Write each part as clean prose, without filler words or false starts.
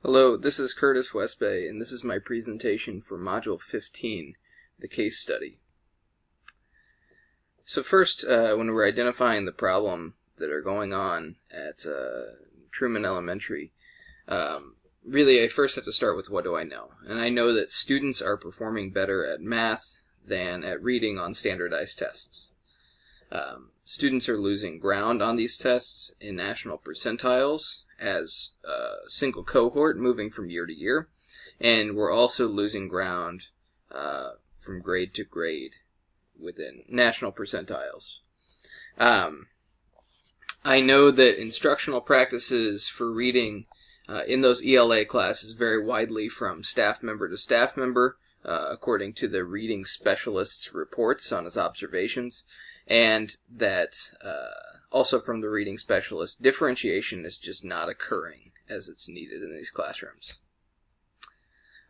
Hello, this is Curtis Westbay, and this is my presentation for Module 15, the case study. So first, when we're identifying the problem that are going on at Truman Elementary, really I first have to start with what do I know? And I know that students are performing better at math than at reading on standardized tests. Students are losing ground on these tests in national percentiles as a single cohort moving from year to year, and we're also losing ground from grade to grade within national percentiles. I know that instructional practices for reading in those ELA classes vary widely from staff member to staff member, according to the reading specialist's reports on his observations, and that also from the reading specialist, differentiation is just not occurring as it's needed in these classrooms.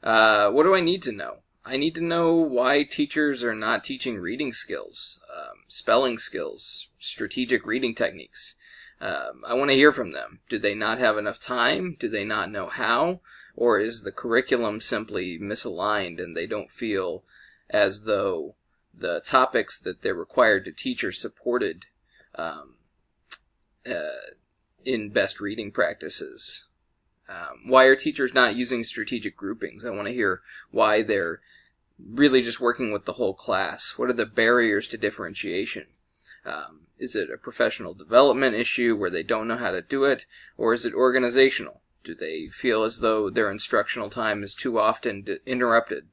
What do I need to know? I need to know why teachers are not teaching reading skills, spelling skills, strategic reading techniques. I want to hear from them. Do they not have enough time? Do they not know how? Or is the curriculum simply misaligned and they don't feel as though the topics that they're required to teach are supported in best reading practices? Why are teachers not using strategic groupings? I want to hear why they're really just working with the whole class. What are the barriers to differentiation? Is it a professional development issue where they don't know how to do it, or is it organizational? Do they feel as though their instructional time is too often interrupted?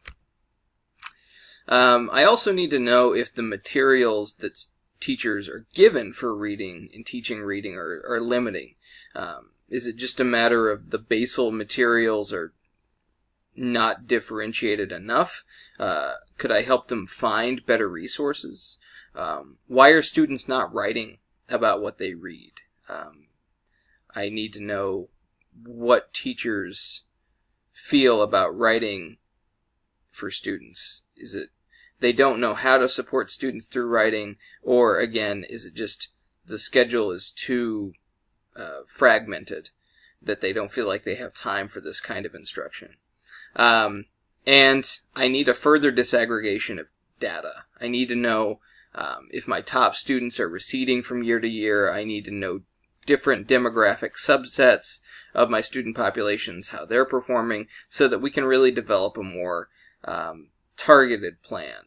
I also need to know if the materials that teachers are given for reading and teaching reading are limiting. Is it just a matter of the basal materials are not differentiated enough? Could I help them find better resources? Why are students not writing about what they read? I need to know what teachers feel about writing for students. Is it they don't know how to support students through writing, or again, is it just the schedule is too fragmented that they don't feel like they have time for this kind of instruction? And I need a further disaggregation of data. I need to know if my top students are receding from year to year. I need to know different demographic subsets of my student populations, how they're performing, so that we can really develop a more targeted plan.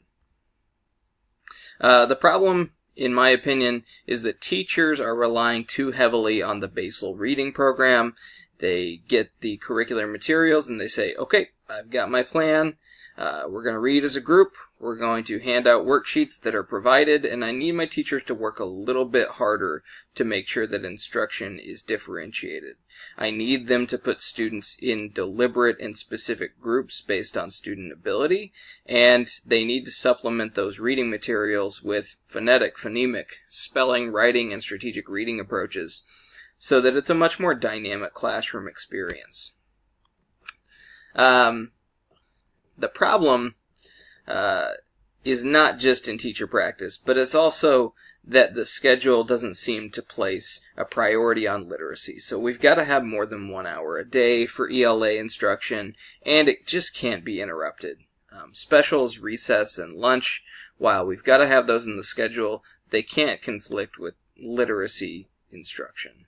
The problem, in my opinion, is that teachers are relying too heavily on the basal reading program. They get the curricular materials and they say, okay, I've got my plan. We're going to read as a group. We're going to hand out worksheets that are provided, and I need my teachers to work a little bit harder to make sure that instruction is differentiated. I need them to put students in deliberate and specific groups based on student ability, and they need to supplement those reading materials with phonetic, phonemic, spelling, writing, and strategic reading approaches so that it's a much more dynamic classroom experience. The problem is not just in teacher practice, but it's also that the schedule doesn't seem to place a priority on literacy. So we've got to have more than 1 hour a day for ELA instruction, and it just can't be interrupted. Specials, recess, and lunch, while we've got to have those in the schedule, they can't conflict with literacy instruction.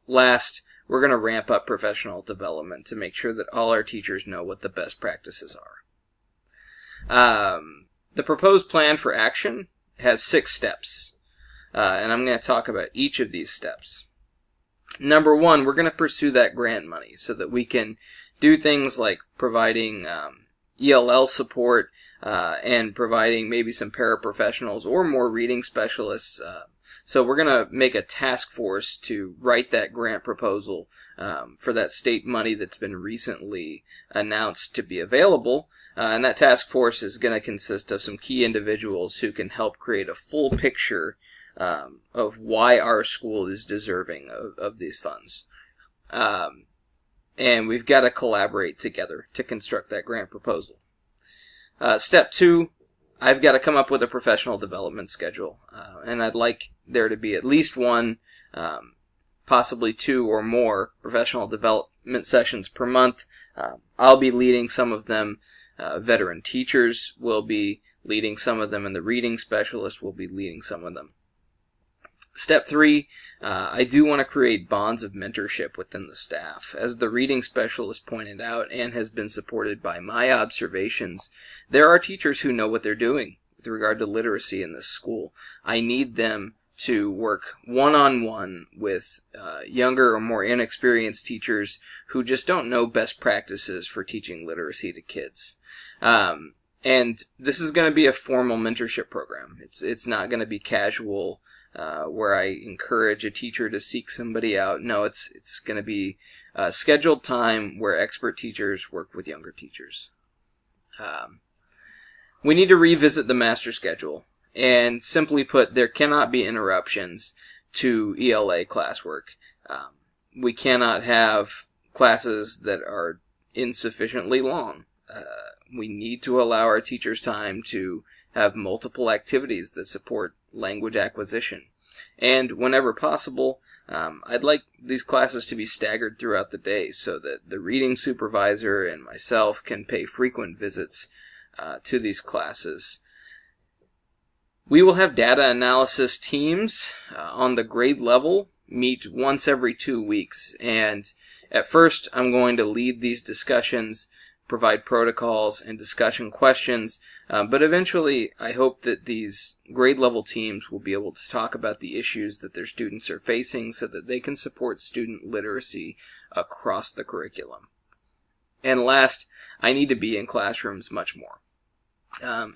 Last, we're going to ramp up professional development to make sure that all our teachers know what the best practices are. The proposed plan for action has 6 steps, and I'm going to talk about each of these steps. Number 1, we're going to pursue that grant money so that we can do things like providing ELL support and providing maybe some paraprofessionals or more reading specialists. So we're going to make a task force to write that grant proposal for that state money that's been recently announced to be available. And that task force is going to consist of some key individuals who can help create a full picture of why our school is deserving of these funds. And we've got to collaborate together to construct that grant proposal. Step 2, I've got to come up with a professional development schedule. And I'd like there to be at least one possibly 2 or more professional development sessions per month. I'll be leading some of them. Veteran teachers will be leading some of them, and the reading specialist will be leading some of them. Step 3, I do want to create bonds of mentorship within the staff. As the reading specialist pointed out and has been supported by my observations, there are teachers who know what they're doing with regard to literacy in this school. I need them to work one-on-one with younger or more inexperienced teachers who just don't know best practices for teaching literacy to kids. And this is going to be a formal mentorship program. It's not going to be casual where I encourage a teacher to seek somebody out. No, it's going to be scheduled time where expert teachers work with younger teachers. We need to revisit the master schedule. And simply put, there cannot be interruptions to ELA classwork. We cannot have classes that are insufficiently long. We need to allow our teachers time to have multiple activities that support language acquisition. And whenever possible, I'd like these classes to be staggered throughout the day so that the reading supervisor and myself can pay frequent visits to these classes. We will have data analysis teams on the grade level meet once every 2 weeks, and at first I'm going to lead these discussions, provide protocols and discussion questions, but eventually I hope that these grade level teams will be able to talk about the issues that their students are facing so that they can support student literacy across the curriculum. And last, I need to be in classrooms much more.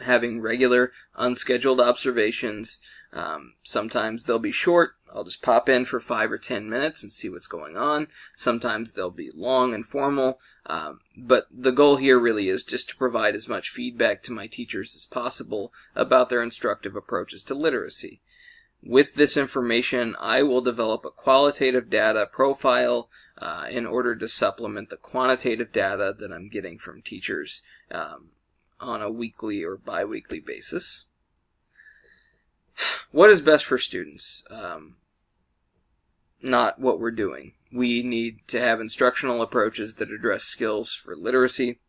Having regular unscheduled observations. Sometimes they'll be short. I'll just pop in for 5 or 10 minutes and see what's going on. Sometimes they'll be long and formal. But the goal here really is just to provide as much feedback to my teachers as possible about their instructive approaches to literacy. With this information, I will develop a qualitative data profile in order to supplement the quantitative data that I'm getting from teachers on a weekly or bi-weekly basis. What is best for students? Not what we're doing. We need to have instructional approaches that address skills for literacy.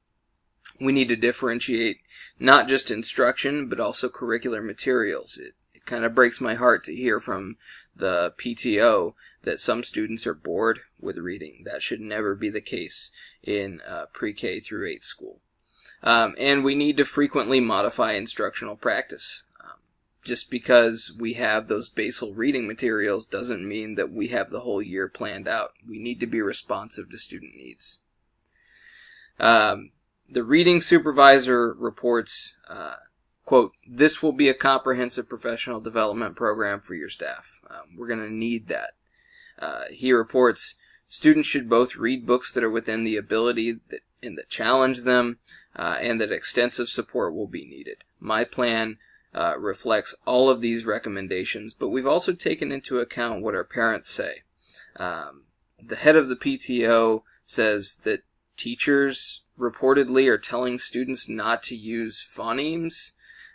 We need to differentiate not just instruction, but also curricular materials. It kind of breaks my heart to hear from the PTO that some students are bored with reading. That should never be the case in pre-K through 8 school. And we need to frequently modify instructional practice. Just because we have those basal reading materials doesn't mean that we have the whole year planned out. We need to be responsive to student needs. The reading supervisor reports, quote, "This will be a comprehensive professional development program for your staff." We're going to need that. He reports, "Students should both read books that are within the ability and that challenge them, and that extensive support will be needed. My plan reflects all of these recommendations, but we've also taken into account what our parents say." The head of the PTO says that teachers reportedly are telling students not to use phonemes,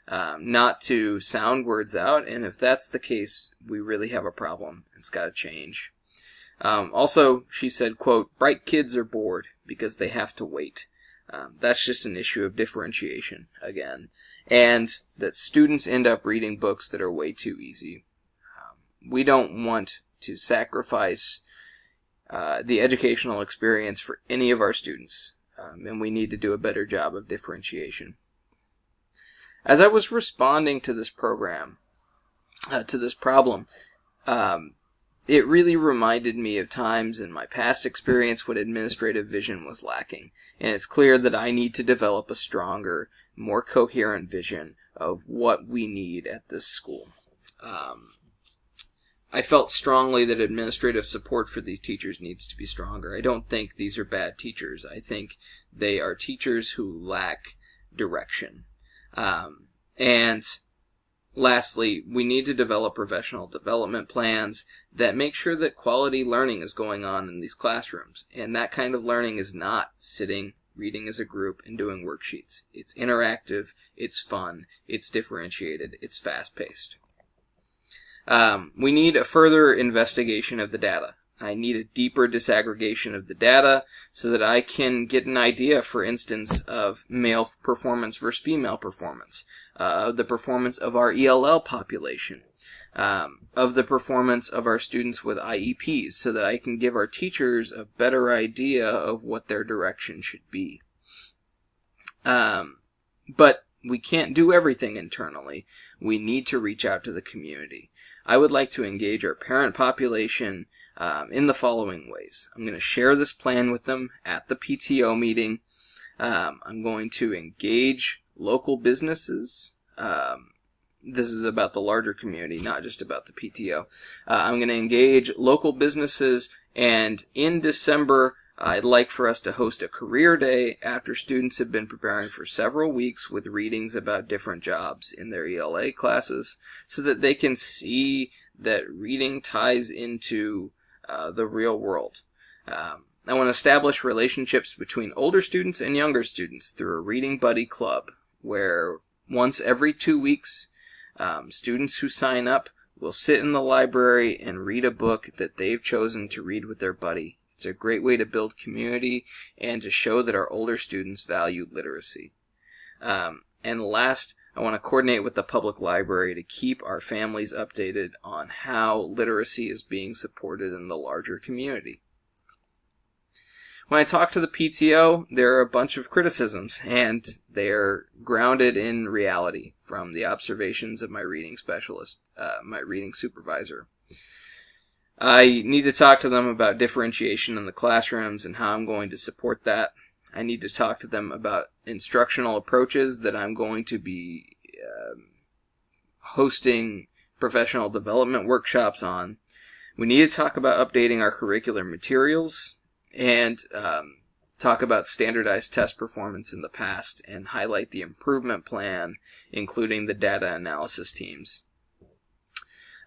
not to sound words out, and if that's the case, we really have a problem. It's got to change. Also, she said, quote, "Bright kids are bored because they have to wait." That's just an issue of differentiation, again. And that students end up reading books that are way too easy. We don't want to sacrifice the educational experience for any of our students, and we need to do a better job of differentiation. As I was responding to this program, to this problem, it really reminded me of times in my past experience when administrative vision was lacking, and it's clear that I need to develop a stronger, more coherent vision of what we need at this school. I felt strongly that administrative support for these teachers needs to be stronger. I don't think these are bad teachers. I think they are teachers who lack direction. And lastly, we need to develop professional development plans that make sure that quality learning is going on in these classrooms. And that kind of learning is not sitting, reading as a group, and doing worksheets. It's interactive, it's fun, it's differentiated, it's fast-paced. We need a further investigation of the data. I need a deeper disaggregation of the data so that I can get an idea, for instance, of male performance versus female performance, the performance of our ELL population, of the performance of our students with IEPs, so that I can give our teachers a better idea of what their direction should be. But we can't do everything internally. We need to reach out to the community. I would like to engage our parent population in the following ways. I'm going to share this plan with them at the PTO meeting. I'm going to engage local businesses. This is about the larger community, not just about the PTO. I'm going to engage local businesses, and in December, I'd like for us to host a career day after students have been preparing for several weeks with readings about different jobs in their ELA classes, so that they can see that reading ties into the real world. I want to establish relationships between older students and younger students through a reading buddy club, where once every 2 weeks, students who sign up will sit in the library and read a book that they've chosen to read with their buddy. It's a great way to build community and to show that our older students value literacy. And last, I want to coordinate with the public library to keep our families updated on how literacy is being supported in the larger community. When I talk to the PTO, there are a bunch of criticisms, and they're grounded in reality from the observations of my reading specialist, my reading supervisor. I need to talk to them about differentiation in the classrooms and how I'm going to support that. I need to talk to them about instructional approaches that I'm going to be hosting professional development workshops on. We need to talk about updating our curricular materials and talk about standardized test performance in the past and highlight the improvement plan, including the data analysis teams.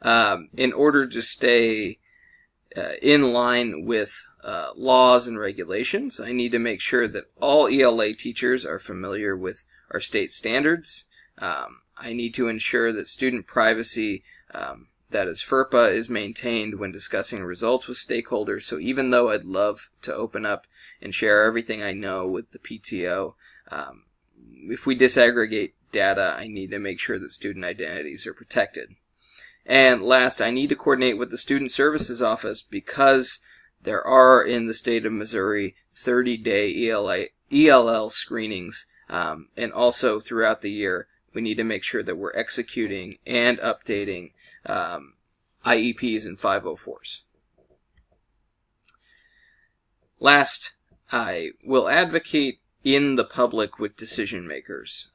In order to stay in line with laws and regulations, I need to make sure that all ELA teachers are familiar with our state standards. I need to ensure that student privacy, that is FERPA, is maintained when discussing results with stakeholders. So even though I'd love to open up and share everything I know with the PTO, if we disaggregate data, I need to make sure that student identities are protected. And last, I need to coordinate with the Student Services Office, because there are in the state of Missouri 30-day ELL screenings, and also throughout the year we need to make sure that we're executing and updating IEPs and 504s. Last, I will advocate in the public with decision makers.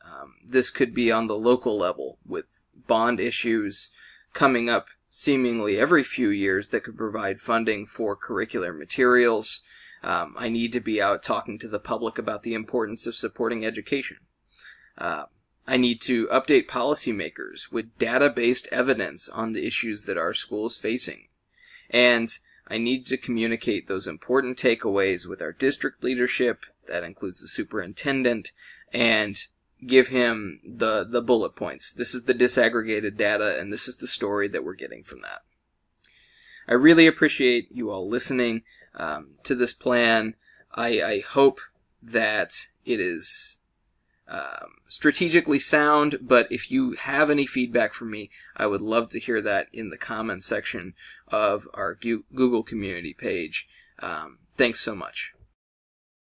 This could be on the local level with bond issues coming up seemingly every few years that could provide funding for curricular materials. I need to be out talking to the public about the importance of supporting education. I need to update policymakers with data-based evidence on the issues that our school is facing. And I need to communicate those important takeaways with our district leadership, that includes the superintendent, and give him the bullet points. This is the disaggregated data, and this is the story that we're getting from that. I really appreciate you all listening to this plan. I hope that it is strategically sound, but if you have any feedback from me, I would love to hear that in the comments section of our Google community page. Thanks so much.